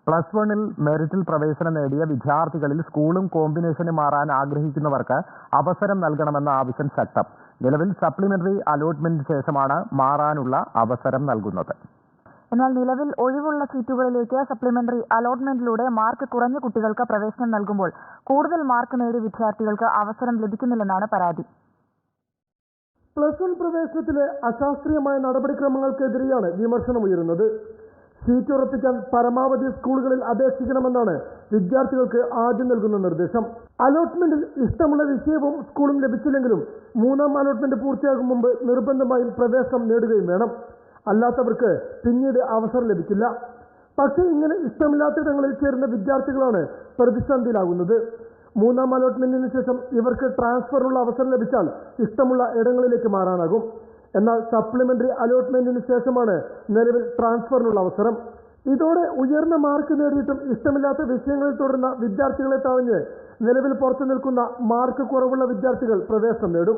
+1 മെറിറ്റിൽ പ്രവേശനം നേടിയ വിദ്യാർത്ഥികളിൽ സ്കൂളും കോമ്പിനേഷനും മാറാൻ ആഗ്രഹിക്കുന്നവർക്ക് അവസരം നൽകണമെന്ന ആവശ്യം ശക്തം. നിലവിൽ സപ്ലിമെന്ററി അലോട്ട്മെന്റിന് ശേഷമാണ് മാറാനുള്ള അവസരം നൽകുന്നത്. എന്നാൽ നിലവിൽ ഒഴിവുള്ള സീറ്റുകളിലേക്ക് സപ്ലിമെന്ററി അലോട്ട്മെന്റിലൂടെ മാർക്ക് കുറഞ്ഞ കുട്ടികൾക്ക് പ്രവേശനം നൽകുമ്പോൾ കൂടുതൽ മാർക്ക് നേടിയ വിദ്യാർത്ഥികൾക്ക് അവസരം ലഭിക്കുന്നില്ലെന്നാണ് പരാതി. +1 പ്രവേശനത്തിലെ അശാസ്ത്രീയമായ നടപടിക്രമങ്ങൾക്കെതിരെയാണ് വിമർശനമുയരുന്നത്. സീറ്റ് ഉറപ്പിക്കാൻ പരമാവധി സ്കൂളുകളിൽ അപേക്ഷിക്കണമെന്നാണ് വിദ്യാർത്ഥികൾക്ക് ആദ്യം നൽകുന്ന നിർദ്ദേശം. അലോട്ട്മെന്റിൽ ഇഷ്ടമുള്ള വിഷയവും സ്കൂളും ലഭിച്ചില്ലെങ്കിലും 3ാം അലോട്ട്മെന്റ് പൂർത്തിയാകും മുമ്പ് നിർബന്ധമായും പ്രവേശനം നേടുകയും വേണം. അല്ലാത്തവർക്ക് പിന്നീട് അവസരം ലഭിക്കില്ല. പക്ഷേ ഇങ്ങനെ ഇഷ്ടമില്ലാത്തിടങ്ങളിൽ ചേരുന്ന വിദ്യാർത്ഥികളാണ് പ്രതിസന്ധിയിലാകുന്നത്. 3ാം അലോട്ട്മെന്റിന് ശേഷം ഇവർക്ക് ട്രാൻസ്ഫറിനുള്ള അവസരം ലഭിച്ചാൽ ഇഷ്ടമുള്ള ഇടങ്ങളിലേക്ക് മാറാനാകും. എന്നാൽ സപ്ലിമെന്ററി അലോട്ട്മെന്റിന് ശേഷമാണ് നിലവിൽ ട്രാൻസ്ഫറിനുള്ള അവസരം. ഇതോടെ ഉയർന്ന മാർക്ക് നേടിയിട്ടും ഇഷ്ടമില്ലാത്ത വിഷയങ്ങളിൽ തുടരുന്ന വിദ്യാർത്ഥികളെ തഴഞ്ഞ് നിലവിൽ പുറത്തു നിൽക്കുന്ന മാർക്ക് കുറവുള്ള വിദ്യാർത്ഥികൾ പ്രവേശനം നേടും.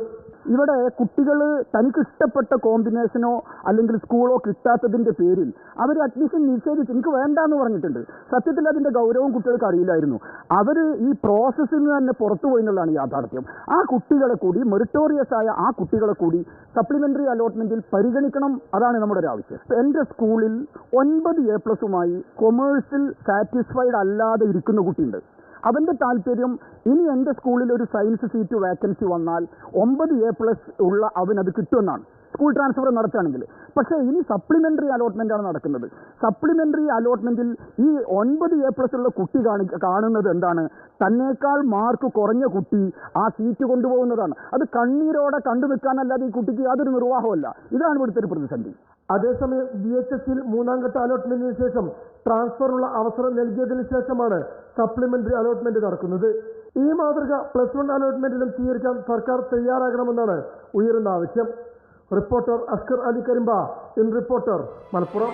ഇവിടെ കുട്ടികൾ തനിക്ക് ഇഷ്ടപ്പെട്ട കോമ്പിനേഷനോ അല്ലെങ്കിൽ സ്കൂളോ കിട്ടാത്തതിന്റെ പേരിൽ അവർ അഡ്മിഷൻ നിഷേധിച്ച് എനിക്ക് വേണ്ടാന്ന് പറഞ്ഞിട്ടുണ്ട്. സത്യത്തിൽ അതിന്റെ ഗൗരവം കുട്ടികൾക്ക് അറിയില്ലായിരുന്നു. അവർ ഈ പ്രോസസ്സിൽ നിന്ന് തന്നെ പുറത്തുപോയി എന്നുള്ളതാണ് യാഥാർത്ഥ്യം. ആ കുട്ടികളെ കൂടി മെറിറ്റോറിയസ് ആയ ആ കുട്ടികളെ കൂടി സപ്ലിമെന്ററി അലോട്ട്മെന്റിൽ പരിഗണിക്കണം. അതാണ് നമ്മുടെ ഒരു ആവശ്യം. എൻ്റെ സ്കൂളിൽ 9 A+മായി കൊമേഴ്സിൽ സാറ്റിസ്ഫൈഡ് അല്ലാതെ ഇരിക്കുന്ന കുട്ടിയുണ്ട്. അവന്റെ താല്പര്യം ഇനി എൻ്റെ സ്കൂളിൽ ഒരു സയൻസ് സീറ്റ് വേക്കൻസി വന്നാൽ 9 A+ ഉള്ള അവനത് കിട്ടുമെന്നാണ് സ്കൂൾ ട്രാൻസ്ഫർ നടത്തുകയാണെങ്കിൽ. പക്ഷേ ഇനി സപ്ലിമെന്ററി അലോട്ട്മെന്റ് ആണ് നടക്കുന്നത്. സപ്ലിമെന്ററി അലോട്ട്മെന്റിൽ ഈ 9 A+ ഉള്ള കുട്ടി കാണുന്നത് എന്താണ്? തന്നേക്കാൾ മാർക്ക് കുറഞ്ഞ കുട്ടി ആ സീറ്റ് കൊണ്ടുപോകുന്നതാണ്. അത് കണ്ണീരോടെ കണ്ടു നിൽക്കാനല്ലാതെ ഈ കുട്ടിക്ക് യാതൊരു നിർവാഹമല്ല. ഇതാണ് ഇവിടുത്തെ ഒരു പ്രതിസന്ധി. അതേസമയം VHSൽ 3ാം ഘട്ട അലോട്ട്മെന്റിന് ശേഷം ട്രാൻസ്ഫറിനുള്ള അവസരം നൽകിയതിനു ശേഷമാണ് സപ്ലിമെന്ററി അലോട്ട്മെന്റ് നടക്കുന്നത്. ഈ മാതൃക +1 അലോട്ട്മെന്റിലും സ്വീകരിക്കാൻ സർക്കാർ തയ്യാറാകണമെന്നാണ് ഉയരുന്ന ആവശ്യം. Reporter Askar Ali Karimba, in reporter, Malappuram.